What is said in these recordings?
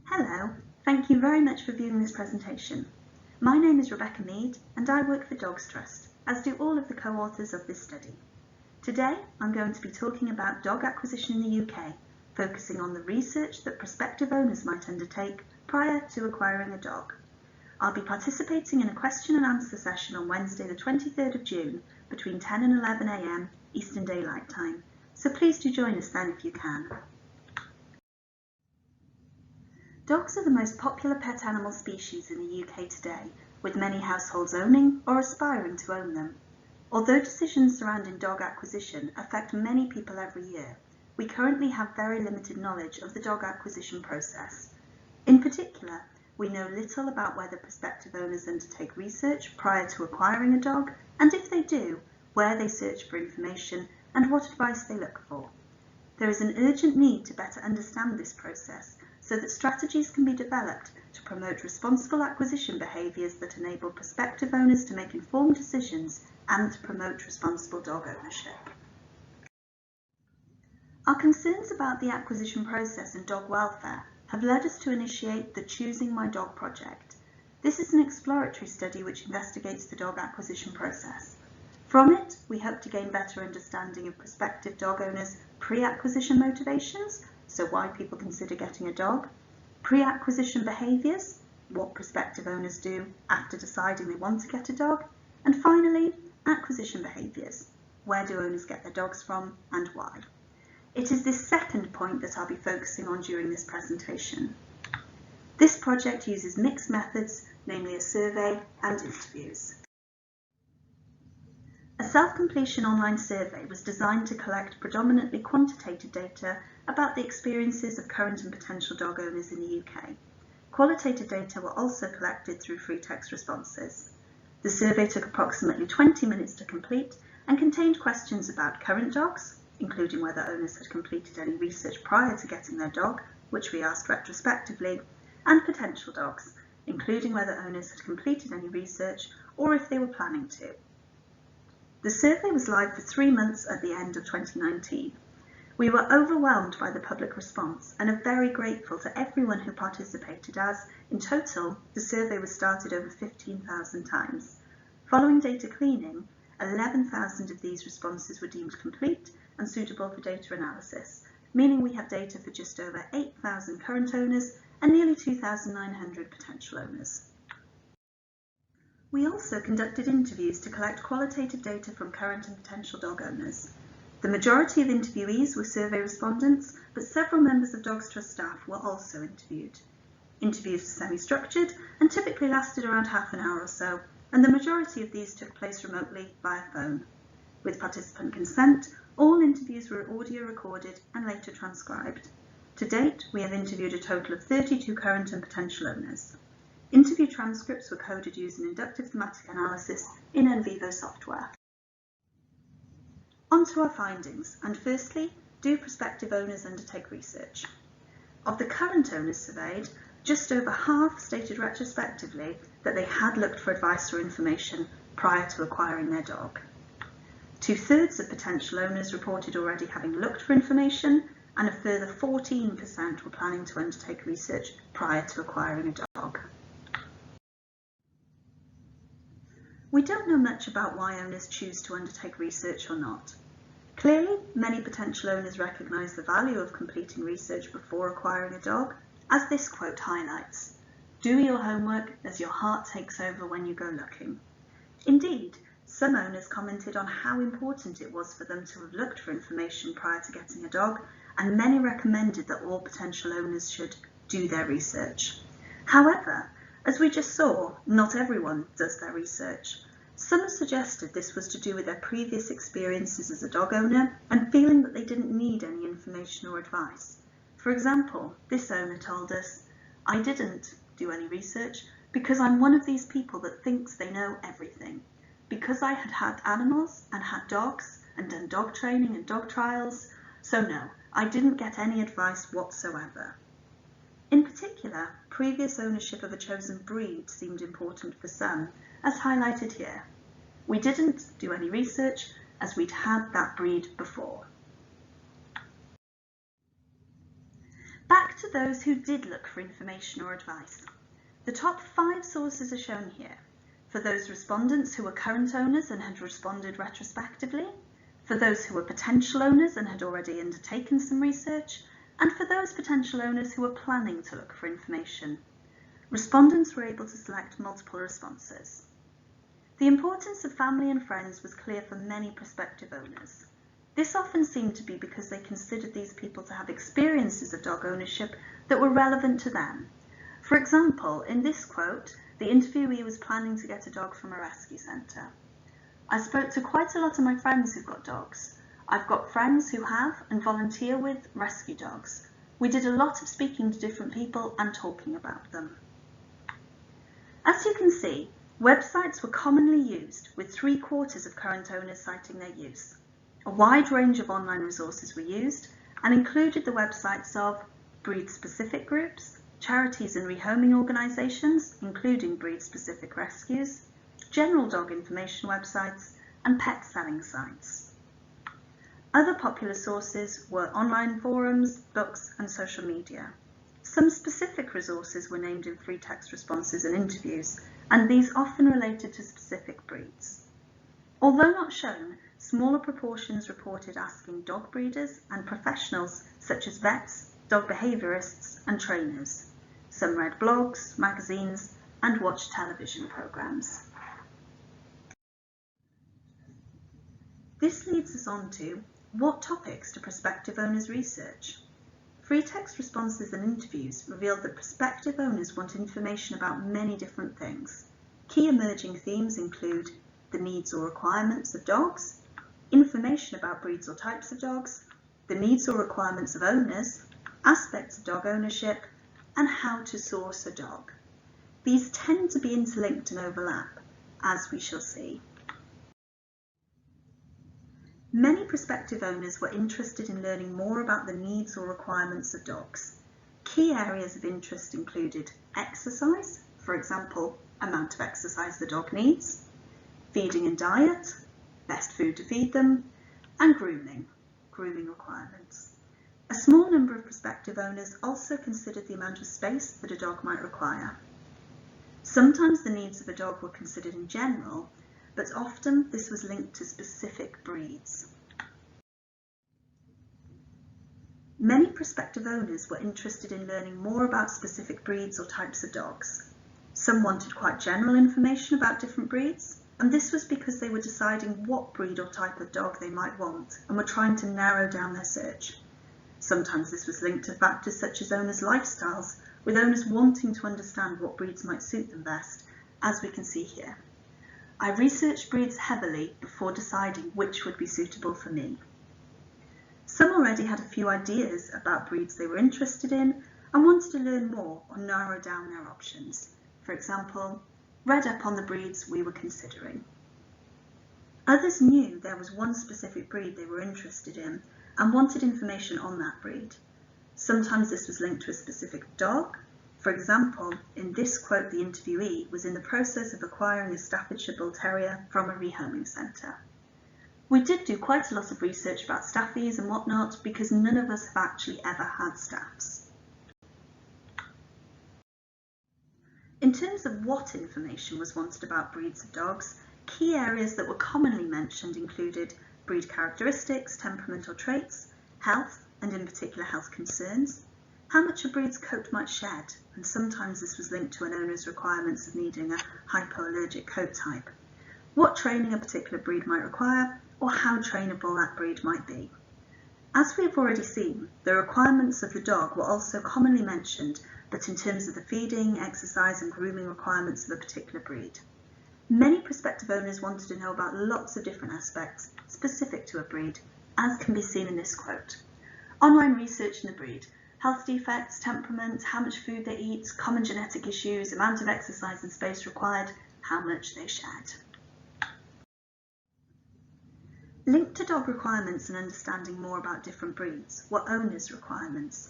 Hello, thank you very much for viewing this presentation. My name is Rebecca Mead and I work for Dogs Trust, as do all of the co-authors of this study. Today I'm going to be talking about dog acquisition in the UK, focusing on the research that prospective owners might undertake prior to acquiring a dog. I'll be participating in a question and answer session on Wednesday the 23rd of June between 10 and 11 AM Eastern Daylight Time, so please do join us then if you can. Dogs are the most popular pet animal species in the UK today, with many households owning or aspiring to own them. Although decisions surrounding dog acquisition affect many people every year, we currently have very limited knowledge of the dog acquisition process. In particular, we know little about whether prospective owners undertake research prior to acquiring a dog, and if they do, where they search for information and what advice they look for. There is an urgent need to better understand this process so that strategies can be developed to promote responsible acquisition behaviours that enable prospective owners to make informed decisions and to promote responsible dog ownership. Our concerns about the acquisition process and dog welfare have led us to initiate the Choosing My Dog project. This is an exploratory study which investigates the dog acquisition process. From it, we hope to gain better understanding of prospective dog owners' pre-acquisition motivations, so why people consider getting a dog, pre-acquisition behaviours, what prospective owners do after deciding they want to get a dog, and finally, acquisition behaviours, where do owners get their dogs from and why. It is this second point that I'll be focusing on during this presentation. This project uses mixed methods, namely a survey and interviews. A self-completion online survey was designed to collect predominantly quantitative data about the experiences of current and potential dog owners in the UK. Qualitative data were also collected through free text responses. The survey took approximately 20 minutes to complete and contained questions about current dogs, including whether owners had completed any research prior to getting their dog, which we asked retrospectively, and potential dogs, including whether owners had completed any research or if they were planning to. The survey was live for 3 months at the end of 2019. We were overwhelmed by the public response and are very grateful to everyone who participated as, in total, the survey was started over 15,000 times. Following data cleaning, 11,000 of these responses were deemed complete and suitable for data analysis, meaning we have data for just over 8,000 current owners and nearly 2,900 potential owners. We also conducted interviews to collect qualitative data from current and potential dog owners. The majority of interviewees were survey respondents, but several members of Dogs Trust staff were also interviewed. Interviews were semi-structured and typically lasted around half an hour or so, and the majority of these took place remotely via phone. With participant consent, all interviews were audio recorded and later transcribed. To date, we have interviewed a total of 32 current and potential owners. Interview transcripts were coded using inductive thematic analysis in NVivo software. On to our findings, and firstly, do prospective owners undertake research? Of the current owners surveyed, just over half stated retrospectively that they had looked for advice or information prior to acquiring their dog. 2/3 of potential owners reported already having looked for information, and a further 14% were planning to undertake research prior to acquiring a dog. We don't know much about why owners choose to undertake research or not. Clearly, many potential owners recognise the value of completing research before acquiring a dog, as this quote highlights. Do your homework as your heart takes over when you go looking. Indeed, some owners commented on how important it was for them to have looked for information prior to getting a dog, and many recommended that all potential owners should do their research. However, as we just saw, not everyone does their research. Some suggested this was to do with their previous experiences as a dog owner and feeling that they didn't need any information or advice. For example, this owner told us, "I didn't do any research because I'm one of these people that thinks they know everything. Because I had had animals and had dogs and done dog training and dog trials, so no, I didn't get any advice whatsoever." In particular, previous ownership of a chosen breed seemed important for some, as highlighted here. We didn't do any research as we'd had that breed before. Back to those who did look for information or advice. The top 5 sources are shown here. For those respondents who were current owners and had responded retrospectively, for those who were potential owners and had already undertaken some research, and for those potential owners who were planning to look for information. Respondents were able to select multiple responses. The importance of family and friends was clear for many prospective owners. This often seemed to be because they considered these people to have experiences of dog ownership that were relevant to them. For example, in this quote, the interviewee was planning to get a dog from a rescue centre. I spoke to quite a lot of my friends who've got dogs. I've got friends who have and volunteer with rescue dogs. We did a lot of speaking to different people and talking about them. As you can see, websites were commonly used, with 3/4 of current owners citing their use. A wide range of online resources were used and included the websites of breed-specific groups, charities and rehoming organisations, including breed-specific rescues, general dog information websites, and pet selling sites. Other popular sources were online forums, books, and social media. Some specific resources were named in free text responses and interviews, and these often related to specific breeds. Although not shown, smaller proportions reported asking dog breeders and professionals such as vets, dog behaviourists, and trainers. Some read blogs, magazines, and watched television programmes. This leads us on to what topics do prospective owners research? Free text responses and interviews revealed that prospective owners want information about many different things. Key emerging themes include the needs or requirements of dogs, information about breeds or types of dogs, the needs or requirements of owners, aspects of dog ownership, and how to source a dog. These tend to be interlinked and overlap, as we shall see. Many prospective owners were interested in learning more about the needs or requirements of dogs. Key areas of interest included exercise, for example, amount of exercise the dog needs, feeding and diet, best food to feed them, and grooming requirements. A small number of prospective owners also considered the amount of space that a dog might require. Sometimes the needs of a dog were considered in general, but often this was linked to specific breeds. Many prospective owners were interested in learning more about specific breeds or types of dogs. Some wanted quite general information about different breeds, and this was because they were deciding what breed or type of dog they might want and were trying to narrow down their search. Sometimes this was linked to factors such as owners' lifestyles, with owners wanting to understand what breeds might suit them best, as we can see here. I researched breeds heavily before deciding which would be suitable for me. Some already had a few ideas about breeds they were interested in and wanted to learn more or narrow down their options. For example, read up on the breeds we were considering. Others knew there was one specific breed they were interested in and wanted information on that breed. Sometimes this was linked to a specific dog. For example, in this quote, the interviewee was in the process of acquiring a Staffordshire Bull Terrier from a rehoming centre. We did do quite a lot of research about staffies and whatnot because none of us have actually ever had staffs. In terms of what information was wanted about breeds of dogs, key areas that were commonly mentioned included breed characteristics, temperamental traits, health, and in particular health concerns, how much a breed's coat might shed, and sometimes this was linked to an owner's requirements of needing a hypoallergic coat type, what training a particular breed might require, or how trainable that breed might be. As we have already seen, the requirements of the dog were also commonly mentioned, but in terms of the feeding, exercise, and grooming requirements of a particular breed. Many prospective owners wanted to know about lots of different aspects specific to a breed, as can be seen in this quote. Online research in the breed, health defects, temperament, how much food they eat, common genetic issues, amount of exercise and space required, how much they shed. Linked to dog requirements and understanding more about different breeds were owners' requirements.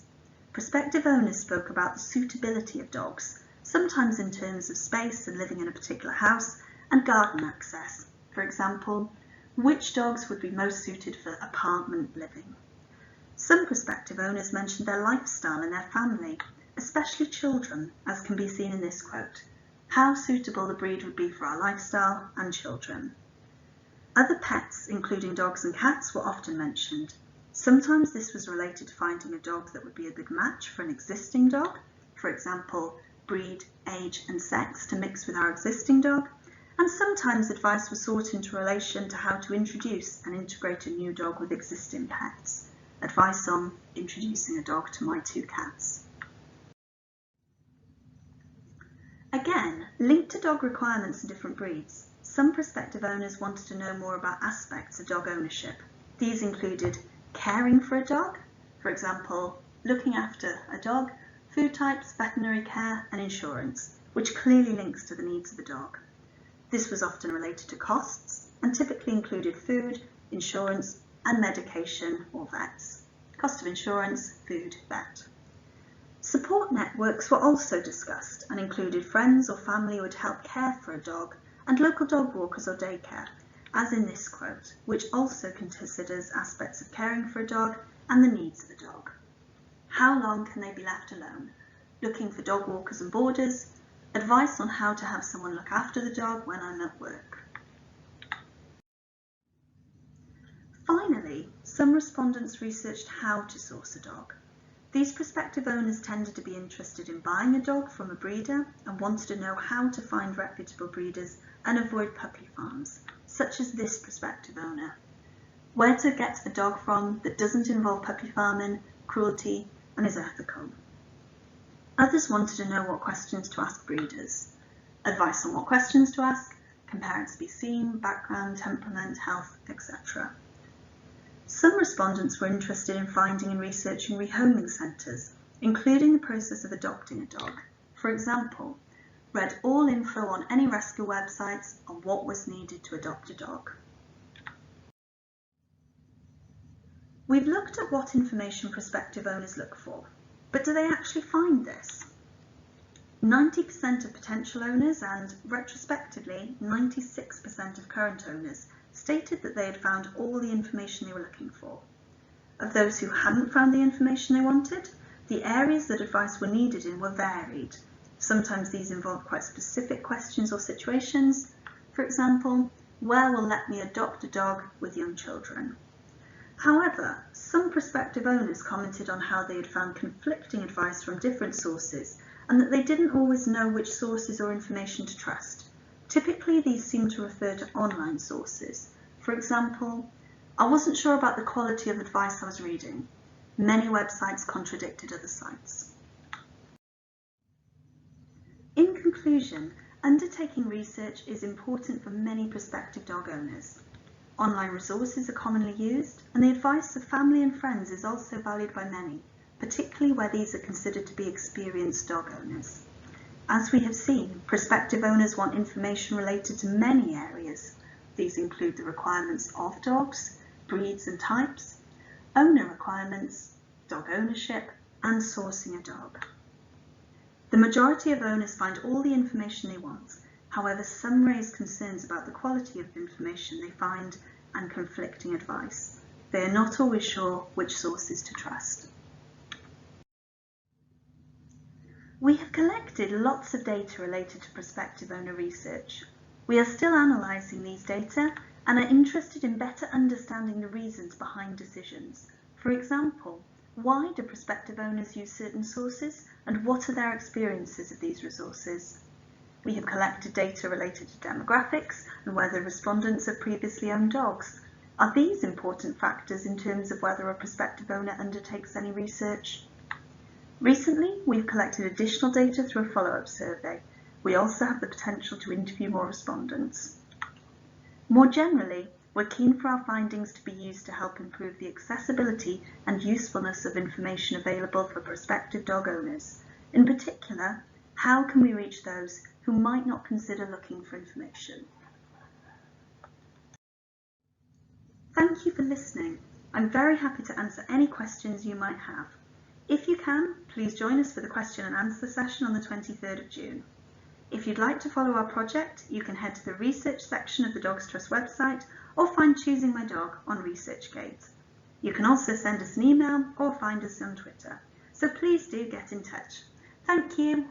Prospective owners spoke about the suitability of dogs, sometimes in terms of space and living in a particular house, and garden access. For example, which dogs would be most suited for apartment living? Some prospective owners mentioned their lifestyle and their family, especially children, as can be seen in this quote, how suitable the breed would be for our lifestyle and children. Other pets, including dogs and cats, were often mentioned. Sometimes this was related to finding a dog that would be a good match for an existing dog, for example, breed, age and sex to mix with our existing dog, and sometimes advice was sought into relation to how to introduce and integrate a new dog with existing pets. Advice on introducing a dog to my 2 cats. Again, linked to dog requirements in different breeds, some prospective owners wanted to know more about aspects of dog ownership. These included caring for a dog, for example, looking after a dog, food types, veterinary care and insurance, which clearly links to the needs of the dog. This was often related to costs and typically included food, insurance and medication or vets. Cost of insurance, food, vet. Support networks were also discussed and included friends or family who would help care for a dog and local dog walkers or daycare, as in this quote, which also considers aspects of caring for a dog and the needs of the dog. How long can they be left alone? Looking for dog walkers and boarders, advice on how to have someone look after the dog when I'm at work. Finally, some respondents researched how to source a dog. These prospective owners tended to be interested in buying a dog from a breeder and wanted to know how to find reputable breeders and avoid puppy farms, such as this prospective owner. Where to get a dog from that doesn't involve puppy farming, cruelty, and is ethical. Others wanted to know what questions to ask breeders. Advice on what questions to ask, compare to be seen, background, temperament, health, etc. Some respondents were interested in finding and researching rehoming centres, including the process of adopting a dog. For example, read all info on any rescue websites on what was needed to adopt a dog. We've looked at what information prospective owners look for, but do they actually find this? 90% of potential owners and, retrospectively, 96% of current owners stated that they had found all the information they were looking for. Of those who hadn't found the information they wanted, the areas that advice were needed in were varied. Sometimes these involved quite specific questions or situations. For example, where will let me adopt a dog with young children? However, some prospective owners commented on how they had found conflicting advice from different sources and that they didn't always know which sources or information to trust. Typically, these seem to refer to online sources. For example, I wasn't sure about the quality of advice I was reading. Many websites contradicted other sites. In conclusion, undertaking research is important for many prospective dog owners. Online resources are commonly used, and the advice of family and friends is also valued by many, particularly where these are considered to be experienced dog owners. As we have seen, prospective owners want information related to many areas. These include the requirements of dogs, breeds and types, owner requirements, dog ownership, and sourcing a dog. The majority of owners find all the information they want. However, some raise concerns about the quality of the information they find and conflicting advice. They are not always sure which sources to trust. We have collected lots of data related to prospective owner research. We are still analysing these data and are interested in better understanding the reasons behind decisions. For example, why do prospective owners use certain sources and what are their experiences of these resources? We have collected data related to demographics and whether respondents have previously owned dogs. Are these important factors in terms of whether a prospective owner undertakes any research? Recently, we've collected additional data through a follow-up survey. We also have the potential to interview more respondents. More generally, we're keen for our findings to be used to help improve the accessibility and usefulness of information available for prospective dog owners. In particular, how can we reach those who might not consider looking for information? Thank you for listening. I'm very happy to answer any questions you might have. If you can, please join us for the question and answer session on the 23rd of June. If you'd like to follow our project, you can head to the research section of the Dogs Trust website or find Choosing My Dog on ResearchGate. You can also send us an email or find us on Twitter. So please do get in touch. Thank you.